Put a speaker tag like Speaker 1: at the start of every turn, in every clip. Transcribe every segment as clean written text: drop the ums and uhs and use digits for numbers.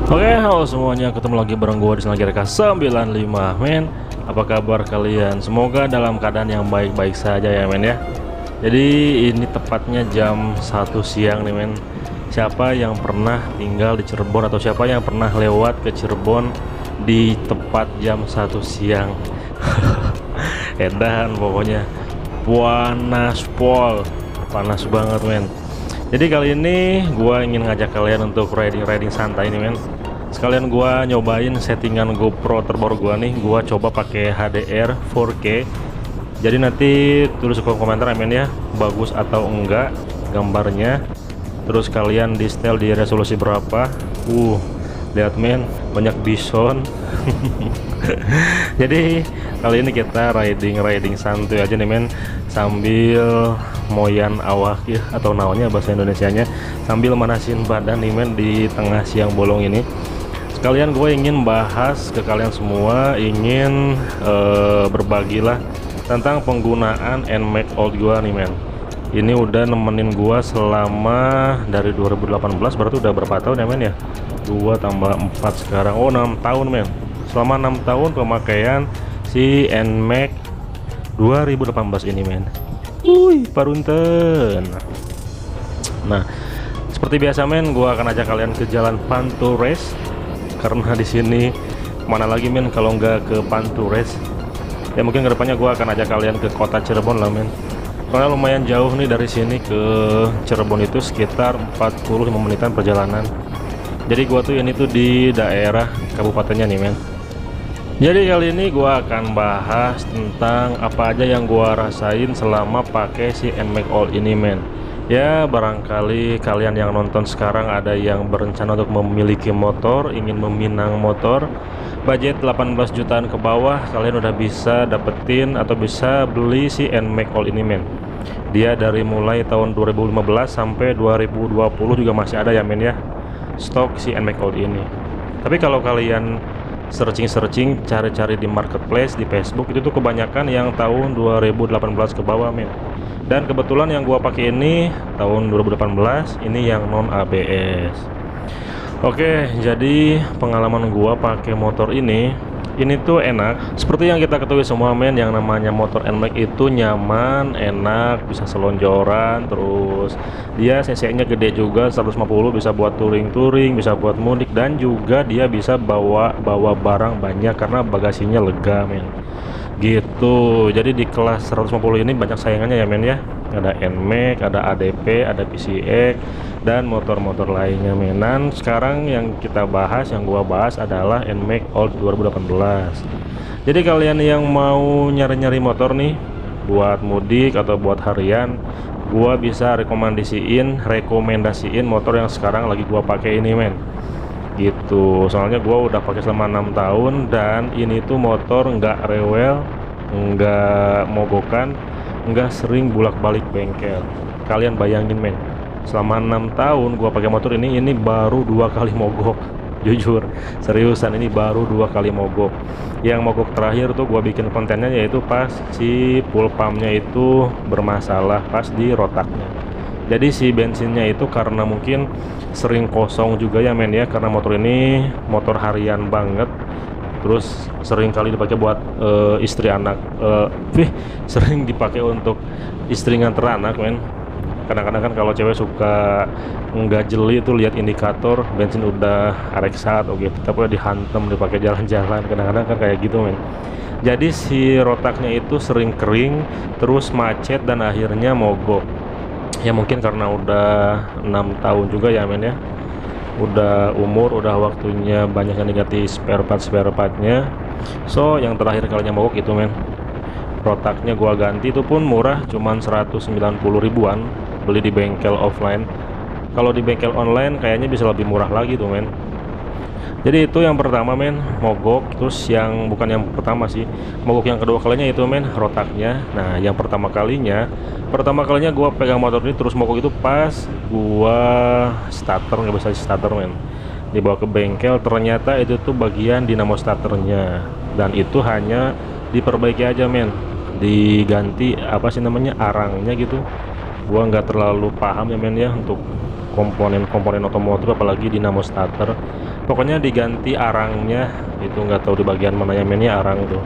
Speaker 1: Oke, halo semuanya, ketemu lagi bareng gua di channel GRK 95 men. Apa kabar kalian? Semoga dalam keadaan yang baik-baik saja ya men ya. Jadi ini tepatnya jam 1 siang nih men. Siapa yang pernah tinggal di Cirebon atau siapa yang pernah lewat ke Cirebon di tepat jam 1 siang? Edan pokoknya panas pol, panas banget men. Jadi kali ini gua ingin ngajak kalian untuk riding santai nih men. Sekalian gua nyobain settingan GoPro terbaru gua nih. Gua coba pakai HDR 4K. Jadi nanti tulis kolom komentar ya men ya, bagus atau enggak gambarnya. Terus kalian di setel di resolusi berapa. Lihat men, banyak bison. Jadi kali ini kita riding santuy aja nih men, sambil moyan awak ya, atau naonnya bahasa Indonesianya, sambil manasin badan nih men di tengah siang bolong ini. Sekalian gue ingin bahas ke kalian semua, ingin berbagilah tentang penggunaan NMAX Old gue nih men. Ini udah nemenin gua selama dari 2018, berarti udah berapa tahun ya men ya? 2 tambah 4 sekarang, 6 tahun men. Selama 6 tahun pemakaian si NMAX 2018 ini men. Parunten. Nah, seperti biasa men, gua akan ajak kalian ke jalan Pantures. Karena di sini mana lagi men kalau nggak ke Pantures. Ya mungkin kedepannya gua akan ajak kalian ke kota Cirebon lah men. Karena lumayan jauh nih dari sini ke Cirebon, itu sekitar 45 menitan perjalanan. Jadi gua tuh ini tuh di daerah kabupatennya nih men. Jadi kali ini gua akan bahas tentang apa aja yang gua rasain selama pakai si NMAX Old ini men. Ya barangkali kalian yang nonton sekarang ada yang berencana untuk memiliki motor, ingin meminang motor, budget 18 jutaan ke bawah, kalian udah bisa dapetin atau bisa beli si NMAX Old ini men. Dia dari mulai tahun 2015 sampai 2020 juga masih ada ya men ya, stok si NMAX Old ini. Tapi kalau kalian searching cari-cari di marketplace di Facebook, itu tuh kebanyakan yang tahun 2018 ke bawah men. Dan kebetulan yang gua pakai ini tahun 2018, ini yang non ABS. Oke, jadi pengalaman gua pakai motor ini tuh enak. Seperti yang kita ketahui semua men, yang namanya motor NMAX itu nyaman, enak, bisa selonjoran, terus dia cc-nya gede juga, 150, bisa buat touring, bisa buat mudik, dan juga dia bisa bawa barang banyak karena bagasinya lega men. Gitu. Jadi di kelas 150 ini banyak sayangannya ya men ya. Ada NMAX, ada ADP, ada PCX, dan motor-motor lainnya menan. Sekarang yang kita bahas, yang gua bahas adalah NMAX Old 2018. Jadi kalian yang mau nyari-nyari motor nih buat mudik atau buat harian, gua bisa rekomendasiin motor yang sekarang lagi gua pakai ini men. Gitu, soalnya gua udah pakai selama 6 tahun dan ini tuh motor nggak rewel, nggak mogokan, nggak sering bolak-balik bengkel. Kalian bayangin men, selama 6 tahun gua pakai motor ini baru 2 kali mogok. Jujur, seriusan, ini baru 2 kali mogok. Yang mogok terakhir tuh gua bikin kontennya yaitu pas si fuel pumpnya itu bermasalah pas di rotaknya. Jadi si bensinnya itu karena mungkin sering kosong juga ya men ya, karena motor ini motor harian banget, terus sering kali dipakai buat istri anak, sering dipakai untuk istri nganter anak men. Kadang-kadang kan kalau cewek suka nggak jeli itu lihat indikator bensin udah RX1 gitu, tapi dihantem dipakai jalan-jalan, kadang-kadang kan kayak gitu men. Jadi si rotaknya itu sering kering, terus macet, dan akhirnya mogok. Ya mungkin karena udah 6 tahun juga ya men ya, udah umur, udah waktunya banyak yang diganti spare partnya. So yang terakhir kalinya mogok itu men, rotaknya gua ganti itu pun murah, cuman 190 ribuan beli di bengkel offline. Kalau di bengkel online kayaknya bisa lebih murah lagi tuh men. Jadi itu yang pertama men, mogok. Terus yang bukan yang pertama sih, mogok yang kedua kalinya itu men, rotaknya. Nah yang pertama kalinya gua pegang motor ini terus mogok itu pas gua starter, nggak bisa starter men. Dibawa ke bengkel, ternyata itu tuh bagian dinamo starternya, dan itu hanya diperbaiki aja men, diganti apa sih namanya, arangnya gitu. Gua nggak terlalu paham ya men ya untuk komponen otomotif, apalagi dinamo starter. Pokoknya diganti arangnya, itu nggak tahu di bagian mana ya men ya arang tuh.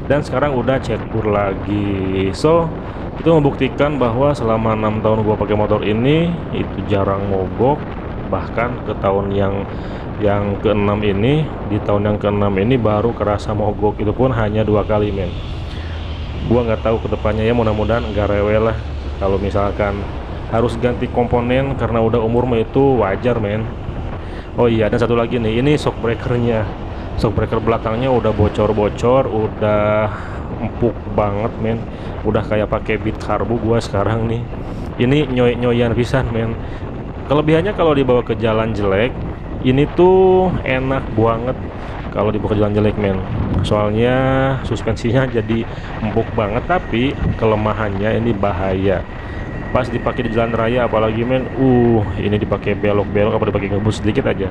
Speaker 1: Dan sekarang udah cekur lagi. So itu membuktikan bahwa selama 6 tahun gua pakai motor ini itu jarang mogok. Bahkan ke tahun yang ke-6 ini, di tahun yang ke-6 ini baru kerasa mogok, itu pun hanya 2 kali men. Gua nggak tahu kedepannya ya, mudah-mudahan nggak rewel lah kalau misalkan harus ganti komponen karena udah umur mah, itu wajar men. Oh iya, dan satu lagi nih, ini shock breakernya, shock breaker belakangnya udah bocor-bocor, udah empuk banget men, udah kayak pakai bit karbu gua sekarang nih. Ini nyoy-nyoyan pisan men. Kelebihannya kalau dibawa ke jalan jelek ini tuh enak banget kalau dibawa ke jalan jelek men, soalnya suspensinya jadi empuk banget. Tapi kelemahannya ini bahaya pas dipakai di jalan raya apalagi men. Ini dipakai belok-belok apa dipakai ngebus sedikit aja,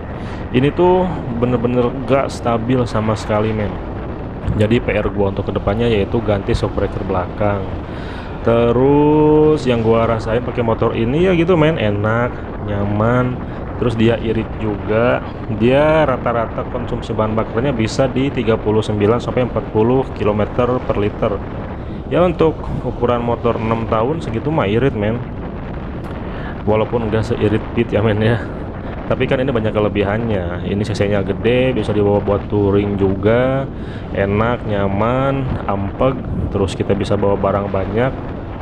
Speaker 1: ini tuh bener-bener gak stabil sama sekali men. Jadi PR gua untuk kedepannya yaitu ganti shock breaker belakang. Terus yang gua rasain pakai motor ini ya gitu men, enak, nyaman, terus dia irit juga. Dia rata-rata konsumsi bahan bakarnya bisa di 39 sampai 40 km per liter. Ya untuk ukuran motor 6 tahun segitu mah irit men, walaupun enggak seirit Beat ya men ya. Tapi kan ini banyak kelebihannya, ini cc nya gede, bisa dibawa buat touring juga, enak, nyaman, ampeg, terus kita bisa bawa barang banyak.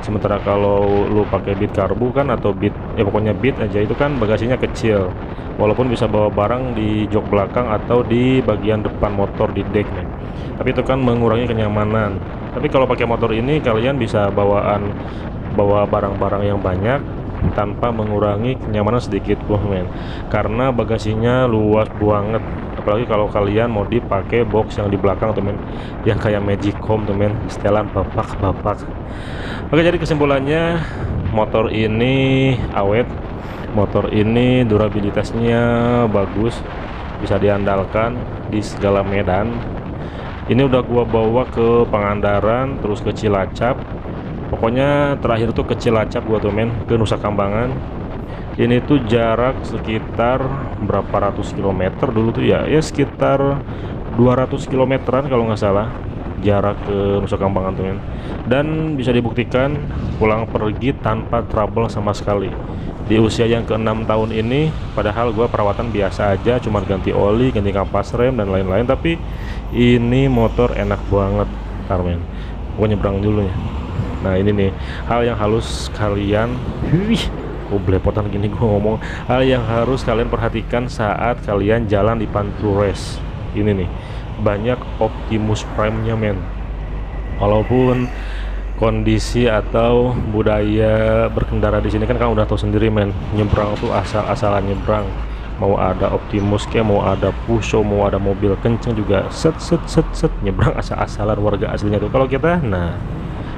Speaker 1: Sementara kalau lu pakai Beat karbu kan, atau Beat ya pokoknya Beat aja, itu kan bagasinya kecil, walaupun bisa bawa barang di jok belakang atau di bagian depan motor di deck men. Tapi itu kan mengurangi kenyamanan. Tapi kalau pakai motor ini kalian bisa bawa barang-barang yang banyak tanpa mengurangi kenyamanan sedikit pun men, karena bagasinya luas banget. Apalagi kalau kalian mau dipakai box yang di belakang tuh men, yang kayak Magicom tuh men, setelan bapak-bapak. Oke, jadi kesimpulannya motor ini awet, motor ini durabilitasnya bagus, bisa diandalkan di segala medan. Ini udah gua bawa ke Pangandaran, terus ke Cilacap. Pokoknya terakhir tuh ke Cilacap gua tuh men, ke Nusa Kambangan. Ini tuh jarak sekitar berapa ratus kilometer dulu tuh ya, sekitar 200 kilometeran kalau nggak salah jarak ke Nusa Kambangan tuh men. Dan bisa dibuktikan pulang pergi tanpa trouble sama sekali di usia yang ke-6 tahun ini. Padahal gua perawatan biasa aja, cuma ganti oli, ganti kampas rem dan lain-lain, tapi ini motor enak banget ntar men. Gua nyebrang dulu ya. Nah ini nih hal yang harus kalian belepotan gini gua ngomong, hal yang harus kalian perhatikan saat kalian jalan di Pantura Race ini nih. Banyak Optimus Prime nya men. Walaupun kondisi atau budaya berkendara di sini kan udah tahu sendiri men, nyebrang tuh asal-asalan nyebrang. Mau ada Optimus kayak mau ada Pusho, mau ada mobil kenceng juga set nyebrang asal-asalan warga aslinya tuh. Kalau kita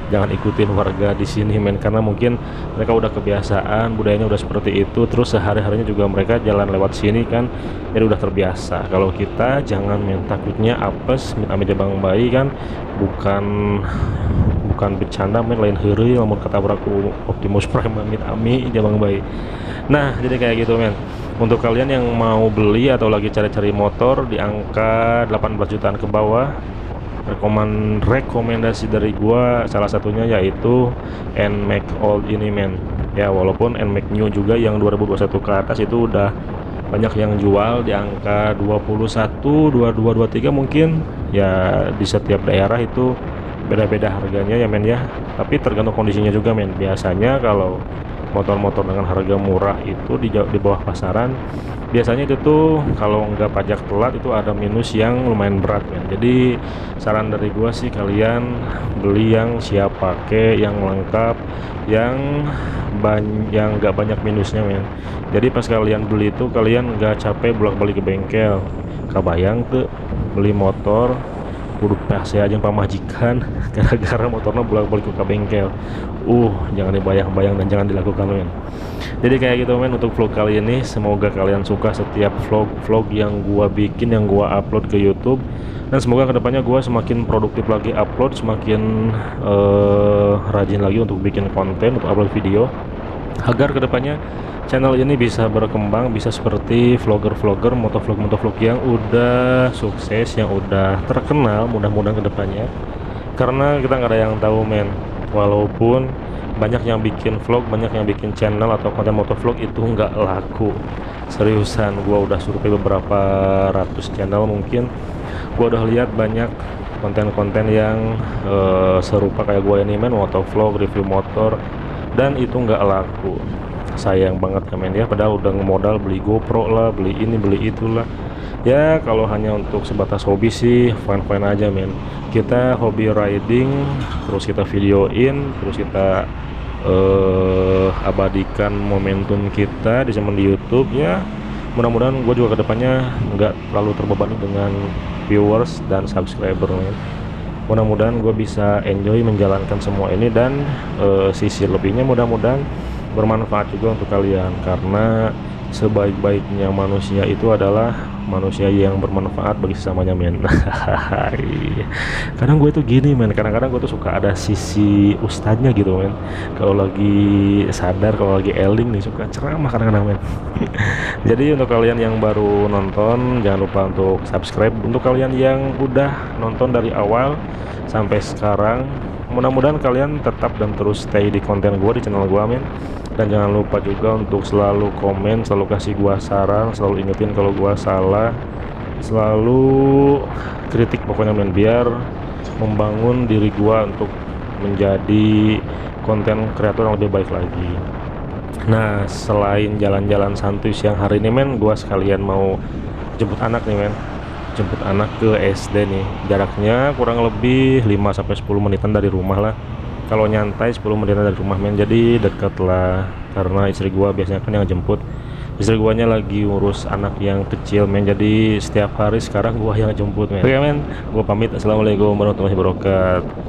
Speaker 1: jangan ikutin warga di sini men, karena mungkin mereka udah kebiasaan, budayanya udah seperti itu, terus sehari-harinya juga mereka jalan lewat sini kan, jadi udah terbiasa. Kalau kita jangan men, takutnya apes amit-amit bang bayi kan, bukan bercanda men, lain heureuy lamun ketabrak Optimus Prime amit-amit jabang bayi. Nah jadi kayak gitu men. Untuk kalian yang mau beli atau lagi cari-cari motor di angka 18 jutaan ke bawah, rekomendasi dari gua salah satunya yaitu NMAX Old ini men ya. Walaupun NMAX New juga yang 2021 ke atas itu udah banyak yang jual di angka 21, 22, 23 mungkin ya. Di setiap daerah itu beda-beda harganya ya men ya, tapi tergantung kondisinya juga men. Biasanya kalau motor-motor dengan harga murah itu di bawah pasaran, biasanya itu tuh kalau nggak pajak telat itu ada minus yang lumayan berat men. Jadi saran dari gua sih kalian beli yang siap pakai, yang lengkap, yang nggak banyak minusnya men. Jadi pas kalian beli itu kalian nggak capek bolak-balik ke bengkel. Kebayang tuh beli motor kudu PC aja pamajikan gara-gara motornya bolak-balik ke bengkel. Jangan dibayang-bayang dan jangan dilakukan men. Jadi kayak gitu men untuk vlog kali ini. Semoga kalian suka setiap vlog yang gua bikin, yang gua upload ke YouTube, dan semoga kedepannya gua semakin produktif lagi upload, semakin rajin lagi untuk bikin konten, untuk upload video. agar kedepannya channel ini bisa berkembang, bisa seperti vlogger-vlogger, motovlog yang udah sukses, yang udah terkenal, mudah-mudahan kedepannya. Karena kita nggak ada yang tahu men, walaupun banyak yang bikin vlog, banyak yang bikin channel atau konten motovlog itu nggak laku. Seriusan, gua udah survei beberapa ratus channel, mungkin gua udah lihat banyak konten-konten yang serupa kayak gua ini men, motovlog, review motor, dan itu nggak laku. Sayang banget ya men ya, padahal udah ngemodal beli GoPro lah, beli ini beli itulah. Ya kalau hanya untuk sebatas hobi sih fine-fine aja men. Kita hobi riding, terus kita videoin, terus kita abadikan momentum kita di zaman di YouTube ya. Mudah-mudahan gue juga kedepannya nggak terlalu terbebani dengan viewers dan subscriber men. Mudah-mudahan gue bisa enjoy menjalankan semua ini, dan sisi lebihnya mudah-mudahan bermanfaat juga untuk kalian, karena sebaik-baiknya manusia itu adalah manusia yang bermanfaat bagi sesamanya men. Kadang gue tuh gini men, kadang-kadang gue tuh suka ada sisi ustadznya gitu men. Kalau lagi sadar, kalau lagi eling nih, suka ceramah kadang-kadang men. Jadi untuk kalian yang baru nonton, jangan lupa untuk subscribe. Untuk kalian yang udah nonton dari awal sampai sekarang, mudah-mudahan kalian tetap dan terus stay di konten gue, di channel gue men. Dan jangan lupa juga untuk selalu komen, selalu kasih gua saran, selalu ingetin kalau gua salah, selalu kritik pokoknya men, biar membangun diri gua untuk menjadi konten kreator yang lebih baik lagi. Nah, selain jalan-jalan santuy siang hari ini men, gua sekalian mau jemput anak nih men. Jemput anak ke SD nih, jaraknya kurang lebih 5-10 menitan dari rumah lah. Kalau nyantai 10 menitan dari rumah men, jadi deket lah. Karena istri gua biasanya kan yang jemput, istri guanya lagi ngurus anak yang kecil men, jadi setiap hari sekarang gua yang jemput men. Oke men, gua pamit. Assalamualaikum warahmatullahi wabarakatuh.